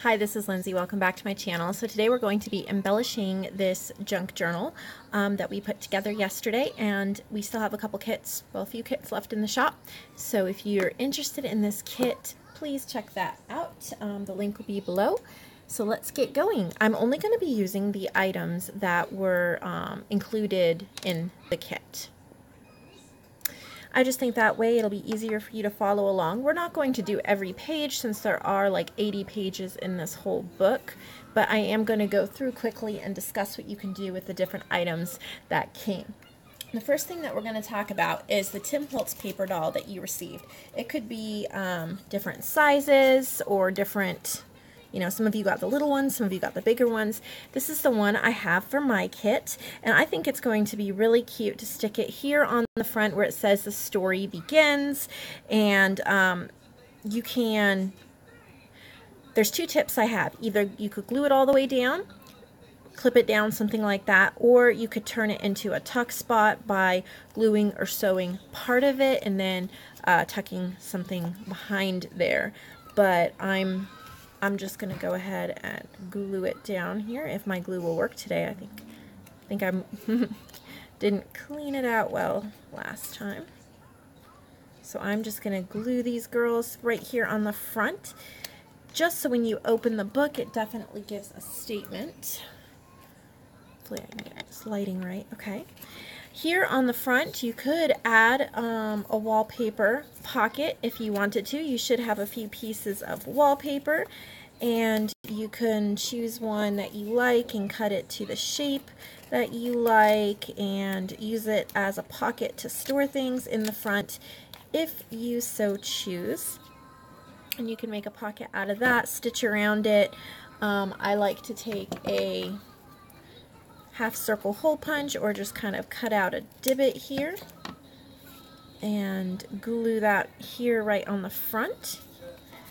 Hi, this is Lindsay. Welcome back to my channel. So today we're going to be embellishing this junk journal that we put together yesterday, and we still have a couple kits, well, a few kits left in the shop. So if you're interested in this kit, please check that out. The link will be below. So let's get going. I'm only going to be using the items that were included in the kit. I just think that way it'll be easier for you to follow along. We're not going to do every page since there are like 80 pages in this whole book, but I am going to go through quickly and discuss what you can do with the different items that came. The first thing that we're going to talk about is the Tim Holtz paper doll that you received. It could be different sizes or different, you know, some of you got the little ones, some of you got the bigger ones. This is the one I have for my kit, and I think it's going to be really cute to stick it here on the front where it says the story begins. And you can, there's two tips I have. Either you could glue it all the way down, clip it down, something like that, or you could turn it into a tuck spot by gluing or sewing part of it and then tucking something behind there. But I'm just going to go ahead and glue it down here. If my glue will work today, I think I didn't clean it out well last time. So I'm just going to glue these girls right here on the front, just so when you open the book, it definitely gives a statement. Hopefully I can get this lighting right. Okay. Here on the front, you could add a wallpaper pocket if you wanted to. You should have a few pieces of wallpaper, and you can choose one that you like and cut it to the shape that you like and use it as a pocket to store things in the front if you so choose. And you can make a pocket out of that, stitch around it. I like to take a half circle hole punch or just kind of cut out a divot here and glue that here right on the front.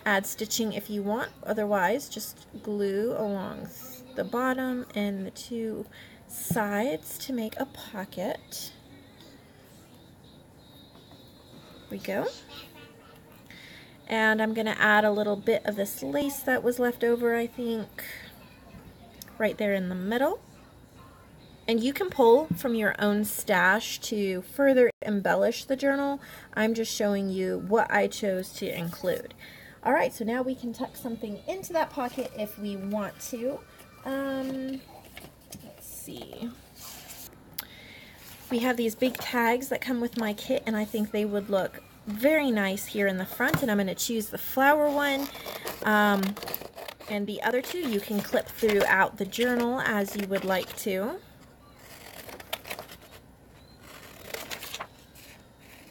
Add stitching if you want, otherwise just glue along the bottom and the two sides to make a pocket. There we go. And I'm going to add a little bit of this lace that was left over, I think, right there in the middle. And you can pull from your own stash to further embellish the journal. I'm just showing you what I chose to include. Alright, so now we can tuck something into that pocket if we want to. Let's see. We have these big tags that come with my kit, and I think they would look very nice here in the front, and I'm going to choose the flower one. And the other two you can clip throughout the journal as you would like to.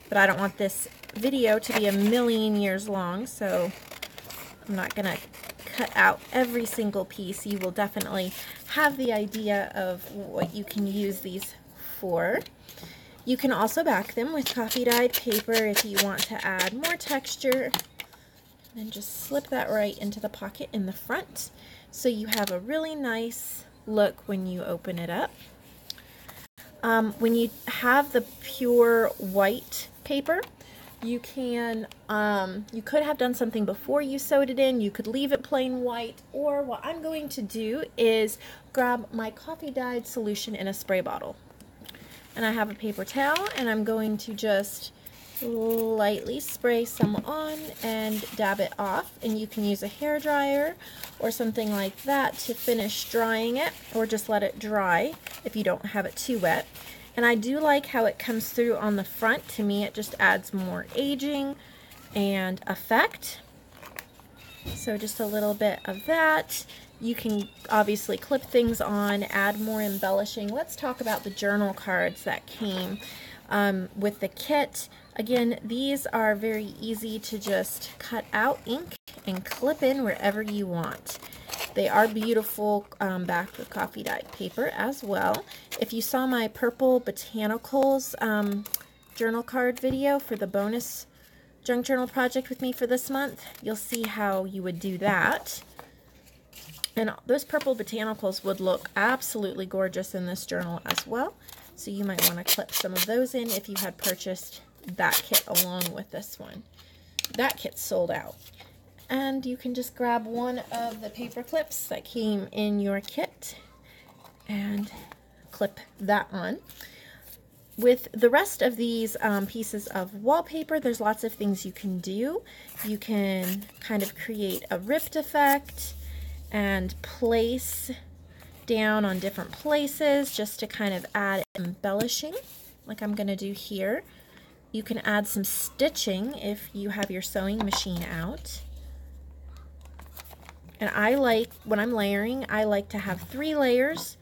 But I don't want this video to be a million years long, so I'm not going to cut out every single piece. You will definitely have the idea of what you can use these for. You can also back them with coffee dyed paper if you want to add more texture. And just slip that right into the pocket in the front, so you have a really nice look when you open it up. When you have the pure white paper, you can you could have done something before you sewed it in. You could leave it plain white, or what I'm going to do is grab my coffee dyed solution in a spray bottle, and I have a paper towel, and I'm going to just lightly spray some on and dab it off. And you can use a hair dryer or something like that to finish drying it, or just let it dry if you don't have it too wet. And I do like how it comes through on the front. To me, it just adds more aging and effect. So just a little bit of that. You can obviously clip things on, add more embellishing. Let's talk about the journal cards that came with the kit. Again, these are very easy to just cut out ink and clip in wherever you want. They are beautiful, backed with coffee dyed paper as well. If you saw my Purple Botanicals journal card video for the bonus junk journal project with me for this month, you'll see how you would do that. And those Purple Botanicals would look absolutely gorgeous in this journal as well. So you might want to clip some of those in if you had purchased that kit along with this one. That kit's sold out. And you can just grab one of the paper clips that came in your kit and clip that on. With the rest of these pieces of wallpaper, there's lots of things you can do. You can kind of create a ripped effect and place down on different places just to kind of add embellishing, like I'm going to do here. You can add some stitching if you have your sewing machine out. And I like, when I'm layering, I like to have 3 layers.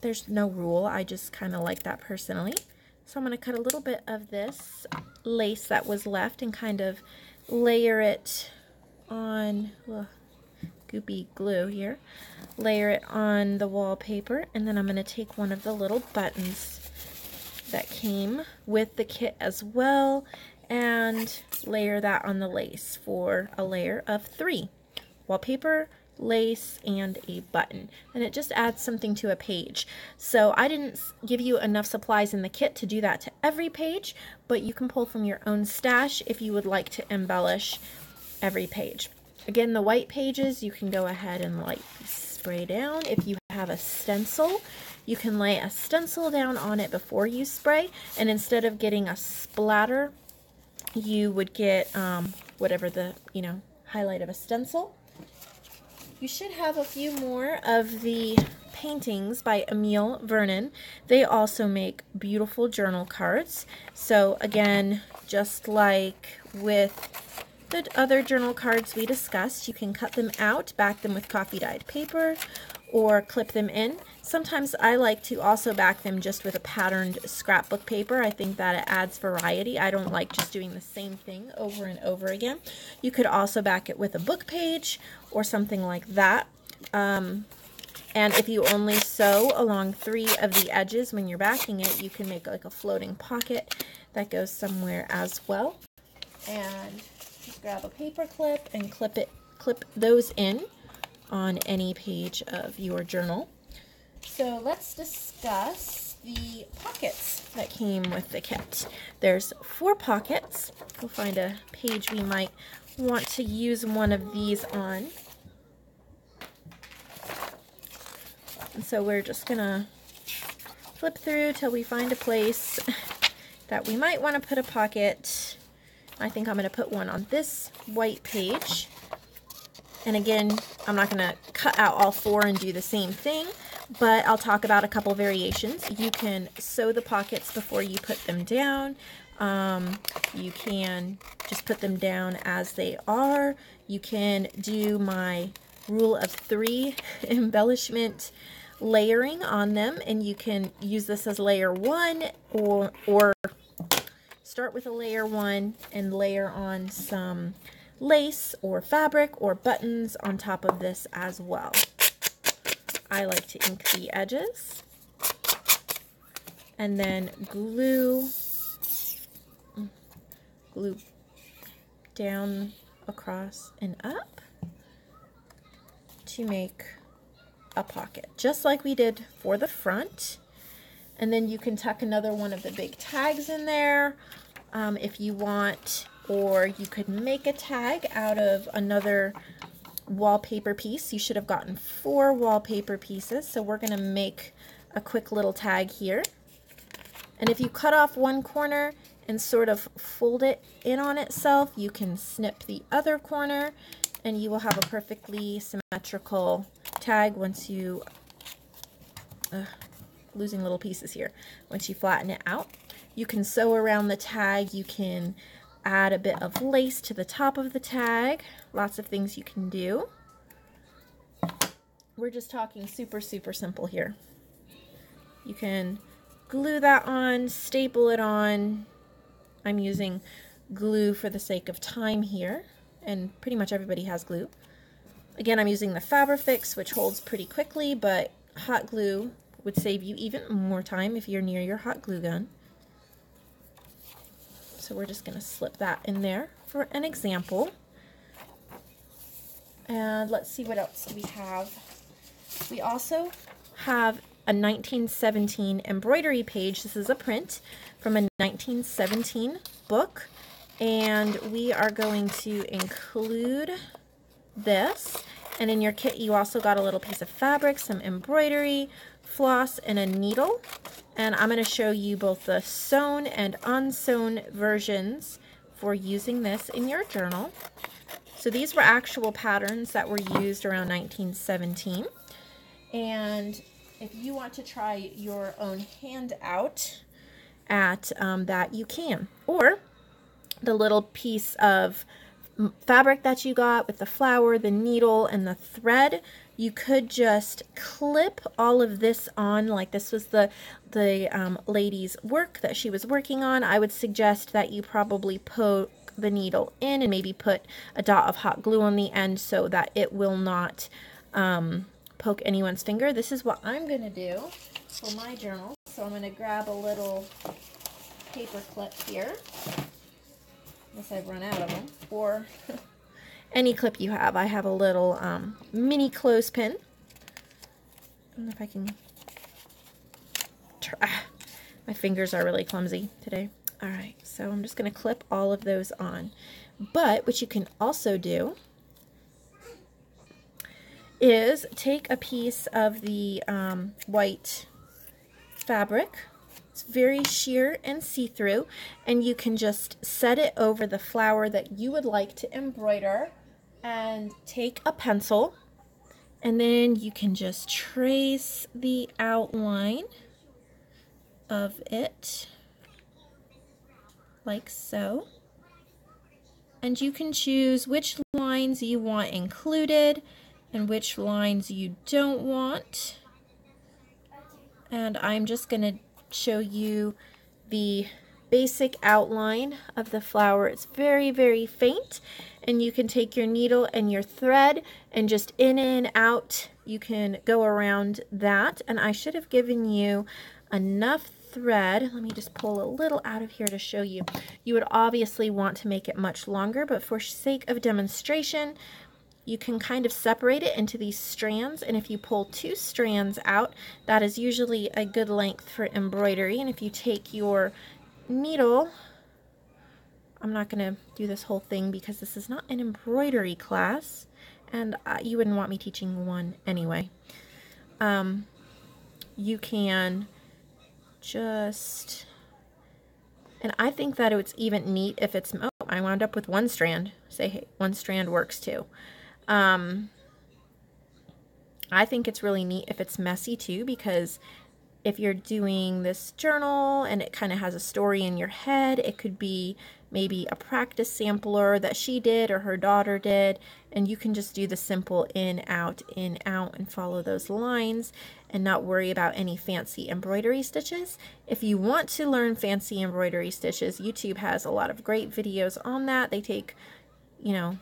There's no rule, I just kind of like that personally. So I'm going to cut a little bit of this lace that was left and kind of layer it on, goopy glue here, layer it on the wallpaper, and then I'm going to take one of the little buttons that came with the kit as well and layer that on the lace for a layer of 3. Wallpaper, lace, and a button, and it just adds something to a page. So I didn't give you enough supplies in the kit to do that to every page, but you can pull from your own stash if you would like to embellish every page. Again, the white pages you can go ahead and lightly spray down. If you have a stencil, you can lay a stencil down on it before you spray, and instead of getting a splatter, you would get whatever the highlight of a stencil. You should have a few more of the paintings by Emile Vernon. They also make beautiful journal cards. So again, just like with the other journal cards we discussed, you can cut them out, back them with coffee dyed paper, or clip them in. Sometimes I like to also back them just with a patterned scrapbook paper. I think that it adds variety. I don't like just doing the same thing over and over again. You could also back it with a book page or something like that. And if you only sew along 3 of the edges when you're backing it, you can make like a floating pocket that goes somewhere as well. And just grab a paper clip and clip those in on any page of your journal. So let's discuss the pockets that came with the kit. There's 4 pockets. We'll find a page we might want to use one of these on. And so we're just gonna flip through till we find a place that we might want to put a pocket. I think I'm going to put one on this white page. And again, I'm not going to cut out all 4 and do the same thing, but I'll talk about a couple variations. You can sew the pockets before you put them down. You can just put them down as they are. You can do my rule of 3 embellishment layering on them, and you can use this as layer 1 or start with a layer 1 and layer on some lace or fabric or buttons on top of this as well. I like to ink the edges and then glue down across and up to make a pocket, just like we did for the front. And then you can tuck another one of the big tags in there if you want, or you could make a tag out of another wallpaper piece. You should have gotten 4 wallpaper pieces, so we're going to make a quick little tag here. And if you cut off one corner and sort of fold it in on itself, you can snip the other corner and you will have a perfectly symmetrical tag once you losing little pieces here. Once you flatten it out, you can sew around the tag. You can add a bit of lace to the top of the tag. Lots of things you can do. We're just talking super simple here. You can glue that on, staple it on. I'm using glue for the sake of time here, and pretty much everybody has glue. Again, I'm using the Fabrifix, which holds pretty quickly, but hot glue would save you even more time if you're near your hot glue gun. So we're just going to slip that in there for an example. And let's see what else we have. We also have a 1917 embroidery page. This is a print from a 1917 book. And we are going to include this. And in your kit, you also got a little piece of fabric, some embroidery, floss, and a needle. And I'm going to show you both the sewn and unsewn versions for using this in your journal. So these were actual patterns that were used around 1917. And if you want to try your own handout at that, you can. Or the little piece of fabric that you got with the flower, the needle, and the thread, you could just clip all of this on, like this was the lady's work that she was working on. I would suggest that you probably poke the needle in and maybe put a dot of hot glue on the end so that it will not poke anyone's finger. This is what I'm going to do for my journal. So I'm going to grab a little paper clip here. Unless I've run out of them, or any clip you have. I have a little mini clothespin. I don't know if I can try. My fingers are really clumsy today. All right, so I'm just going to clip all of those on. But what you can also do is take a piece of the white fabric. It's very sheer and see-through, and you can just set it over the flower that you would like to embroider and take a pencil, and then you can just trace the outline of it like so. And you can choose which lines you want included and which lines you don't want. And I'm just going to show you the basic outline of the flower. It's very, very faint, and you can take your needle and your thread and just in and out you can go around that. And I should have given you enough thread. Let me just pull a little out of here to show you. You would obviously want to make it much longer, but for sake of demonstration, you can kind of separate it into these strands, and if you pull 2 strands out, that is usually a good length for embroidery. And if you take your needle, I'm not going to do this whole thing because this is not an embroidery class, and you wouldn't want me teaching one anyway. You can just, and I think that it's even neat if it's, oh, I wound up with 1 strand. Say, hey, 1 strand works too. I think it's really neat if it's messy too, because if you're doing this journal and it kind of has a story in your head, it could be maybe a practice sampler that she did or her daughter did, and you can just do the simple in, out, and follow those lines and not worry about any fancy embroidery stitches. If you want to learn fancy embroidery stitches, YouTube has a lot of great videos on that. They take, you know,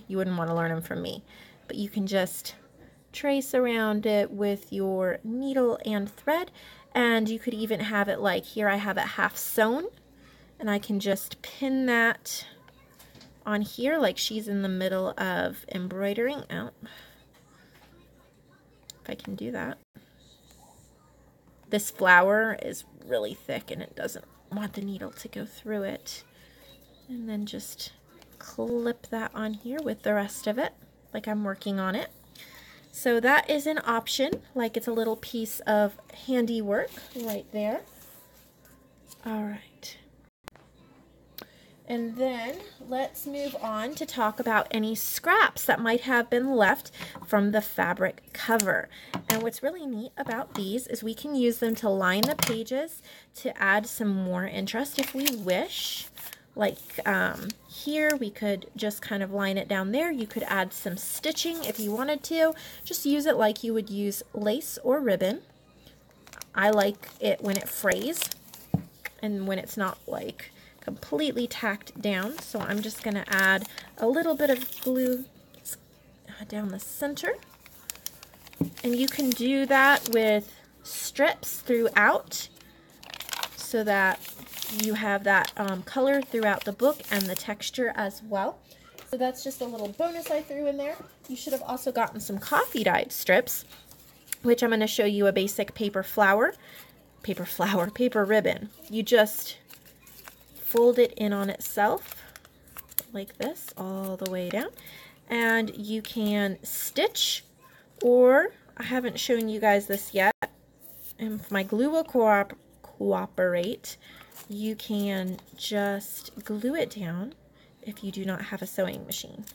you wouldn't want to learn them from me, but you can just trace around it with your needle and thread, and you could even have it like here I have it half sewn, and I can just pin that on here like she's in the middle of embroidering out. If I can do that. This flower is really thick and it doesn't want the needle to go through it, and then just clip that on here with the rest of it like I'm working on it. So that is an option, like it's a little piece of handiwork right there. All right. And then let's move on to talk about any scraps that might have been left from the fabric cover. And what's really neat about these is we can use them to line the pages to add some more interest if we wish. Like here, we could just kind of line it down there. You could add some stitching if you wanted to. Just use it like you would use lace or ribbon. I like it when it frays and when it's not like completely tacked down. So I'm just going to add a little bit of glue down the center. And you can do that with strips throughout so that you have that color throughout the book and the texture as well. So that's just a little bonus I threw in there. You should have also gotten some coffee dyed strips, which I'm going to show you a basic paper ribbon. You just fold it in on itself like this all the way down. And you can stitch, or I haven't shown you guys this yet, and if my glue will cooperate, you can just glue it down if you do not have a sewing machine.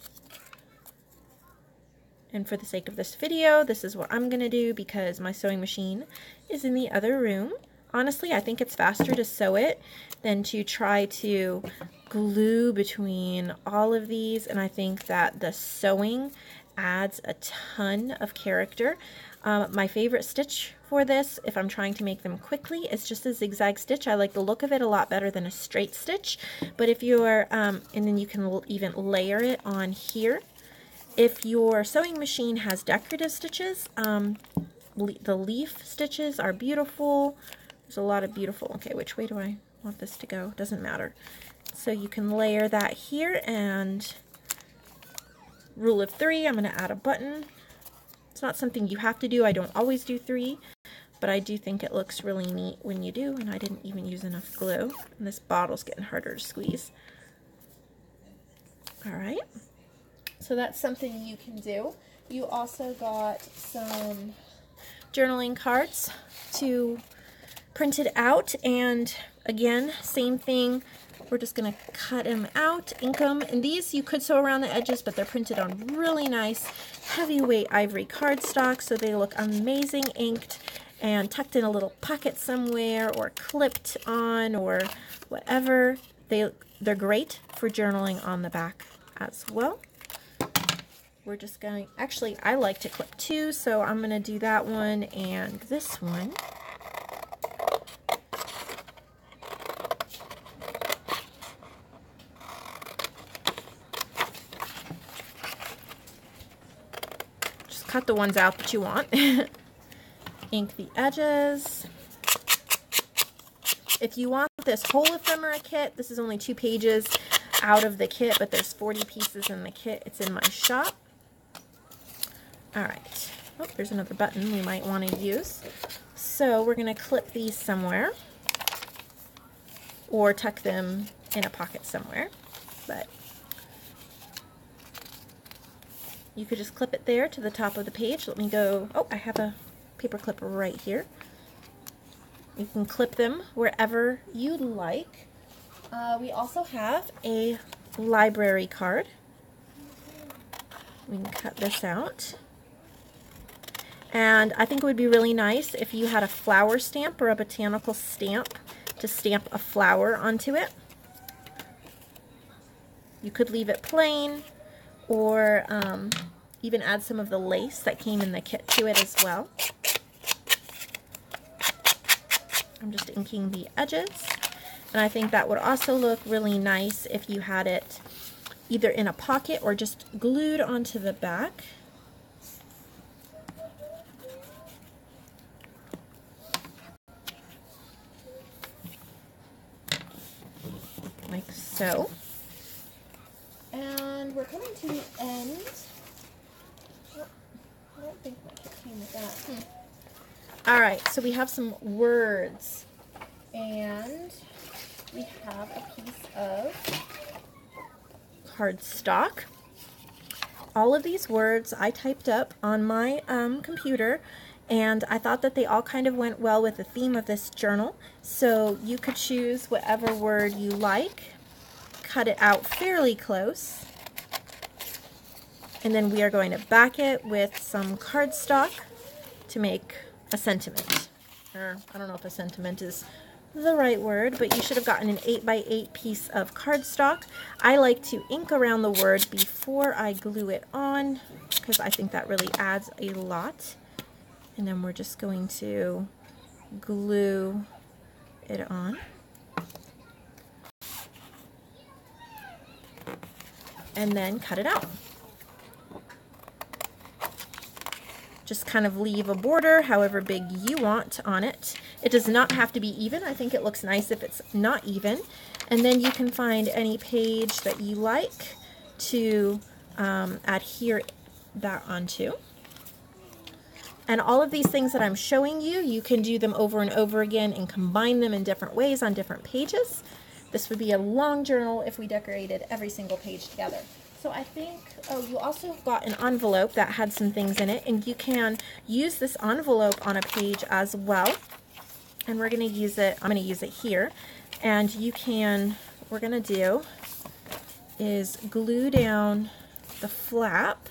And for the sake of this video, this is what I'm going to do because my sewing machine is in the other room. Honestly, I think it's faster to sew it than to try to glue between all of these, and I think that the sewing adds a ton of character. My favorite stitch for this, if I'm trying to make them quickly, is just a zigzag stitch. I like the look of it a lot better than a straight stitch, but if you're, and then you can even layer it on here. If your sewing machine has decorative stitches, the leaf stitches are beautiful. There's a lot of beautiful, okay, which way do I want this to go? Doesn't matter. So you can layer that here, and rule of 3, I'm going to add a button. It's not something you have to do. I don't always do 3, but I do think it looks really neat when you do, and I didn't even use enough glue. And this bottle's getting harder to squeeze. All right. So that's something you can do. You also got some journaling cards to print it out, and again, same thing. We're just going to cut them out, ink them, and these you could sew around the edges, but they're printed on really nice heavyweight ivory cardstock, so they look amazing inked and tucked in a little pocket somewhere or clipped on or whatever. They're great for journaling on the back as well. We're just going, actually I like to clip too, so I'm going to do that one and this one. Just cut the ones out that you want. Ink the edges. If you want this whole ephemera kit, this is only 2 pages out of the kit, but there's 40 pieces in the kit. It's in my shop. Alright, oh, there's another button we might want to use. So we're going to clip these somewhere, or tuck them in a pocket somewhere, but you could just clip it there to the top of the page. Let me go, oh, I have a paper clip right here. You can clip them wherever you like. We also have a library card. We can cut this out. And I think it would be really nice if you had a flower stamp or a botanical stamp to stamp a flower onto it. You could leave it plain, or even add some of the lace that came in the kit to it as well. I'm just inking the edges. And I think that would also look really nice if you had it either in a pocket or just glued onto the back. Like so. And we're coming to the end. Oh, I don't think my kit came with that. Alright, so we have some words. And we have a piece of cardstock. All of these words I typed up on my computer, and I thought that they all kind of went well with the theme of this journal. So you could choose whatever word you like, cut it out fairly close, and then we are going to back it with some cardstock to make a sentiment. Or I don't know if a sentiment is the right word, but you should have gotten an 8x8 piece of cardstock. I like to ink around the word before I glue it on because I think that really adds a lot. And then we're just going to glue it on. And then cut it out. Just kind of leave a border however big you want on it. It does not have to be even. I think it looks nice if it's not even. And then you can find any page that you like to adhere that onto. And all of these things that I'm showing you, you can do them over and over again and combine them in different ways on different pages. This would be a long journal if we decorated every single page together. So I think, oh, you also got an envelope that had some things in it, and you can use this envelope on a page as well. And we're going to use it, I'm going to use it here. And you can, what we're going to do is glue down the flap.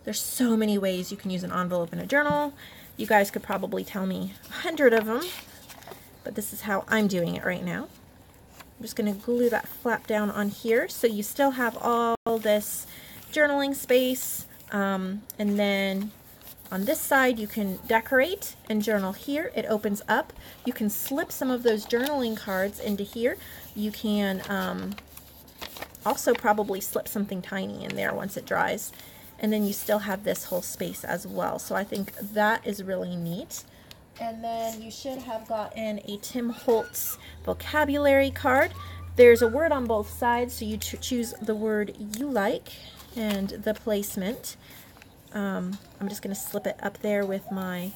There's so many ways you can use an envelope in a journal. You guys could probably tell me 100 of them, but this is how I'm doing it right now. I'm just going to glue that flap down on here so you still have all this journaling space, and then on this side you can decorate and journal here. It opens up. You can slip some of those journaling cards into here. You can also probably slip something tiny in there once it dries, and then you still have this whole space as well. So I think that is really neat. And then you should have gotten a Tim Holtz vocabulary card. There's a word on both sides, so you choose the word you like and the placement. I'm just going to slip it up there with my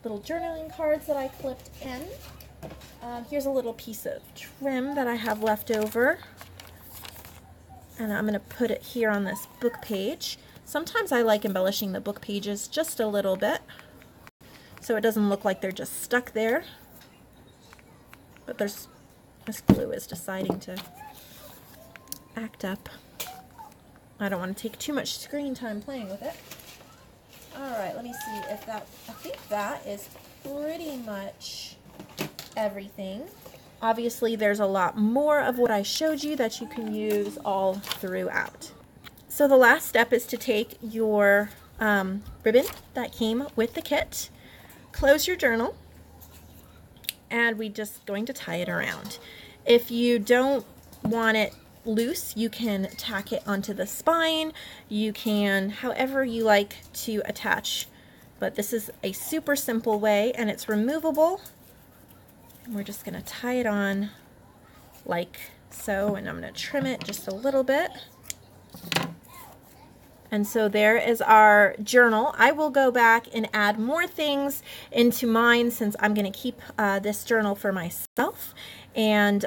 little journaling cards that I clipped in. Here's a little piece of trim that I have left over, and I'm going to put it here on this book page. Sometimes I like embellishing the book pages just a little bit, so it doesn't look like they're just stuck there. But this glue is deciding to act up. I don't want to take too much screen time playing with it. Alright, let me see if that, I think that is pretty much everything. Obviously there's a lot more of what I showed you that you can use all throughout. So the last step is to take your ribbon that came with the kit, close your journal, and we're just going to tie it around. If you don't want it loose, you can tack it onto the spine. You can, however you like to attach, but this is a super simple way, and it's removable. And we're just going to tie it on like so, and I'm going to trim it just a little bit. And so there is our journal. I will go back and add more things into mine since I'm going to keep this journal for myself. And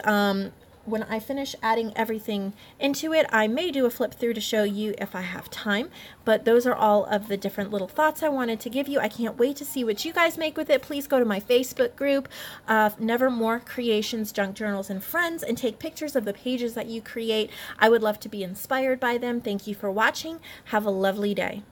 when I finish adding everything into it, I may do a flip through to show you if I have time. But those are all of the different little thoughts I wanted to give you. I can't wait to see what you guys make with it. Please go to my Facebook group, Nevermore Creations, Junk Journals, and Friends, and take pictures of the pages that you create. I would love to be inspired by them. Thank you for watching. Have a lovely day.